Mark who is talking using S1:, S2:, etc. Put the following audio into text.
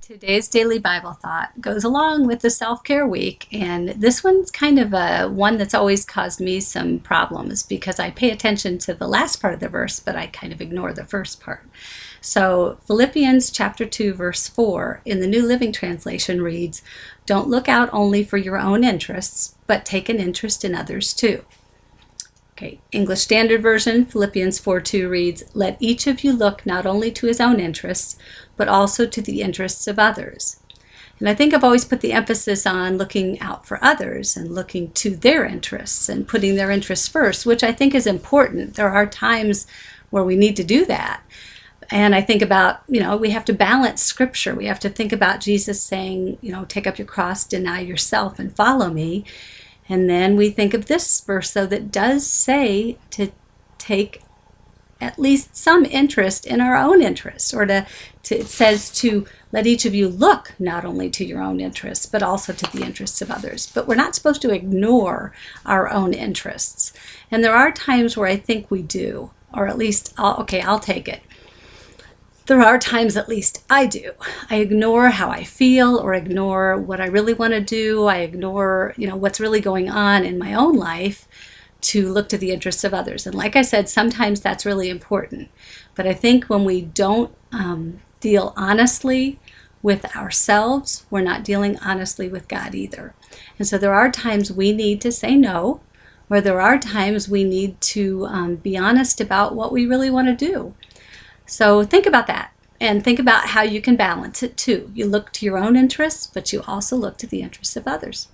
S1: Today's daily Bible thought goes along with the self-care week, and this one's kind of one that's always caused me some problems because I pay attention to the last part of the verse, but I kind of ignore the first part. So Philippians chapter 2, verse 4 in the New Living Translation reads, "Don't look out only for your own interests, but take an interest in others too." Okay, English Standard Version, Philippians 4:2 reads, "Let each of you look not only to his own interests, but also to the interests of others." And I think I've always put the emphasis on looking out for others and looking to their interests and putting their interests first, which I think is important. There are times where we need to do that. And I think about, we have to balance scripture. We have to think about Jesus saying, take up your cross, deny yourself, and follow me. And then we think of this verse, though, that does say to take at least some interest in our own interests, or it says to let each of you look not only to your own interests, but also to the interests of others. But we're not supposed to ignore our own interests. And there are times where I think we do, or at least, I'll take it. There are times, at least I do. I ignore how I feel or ignore what I really want to do. I ignore, what's really going on in my own life to look to the interests of others. And like I said, sometimes that's really important. But I think when we don't deal honestly with ourselves, we're not dealing honestly with God either. And so there are times we need to say no, or there are times we need to be honest about what we really want to do. So think about that and think about how you can balance it too. You look to your own interests, but you also look to the interests of others.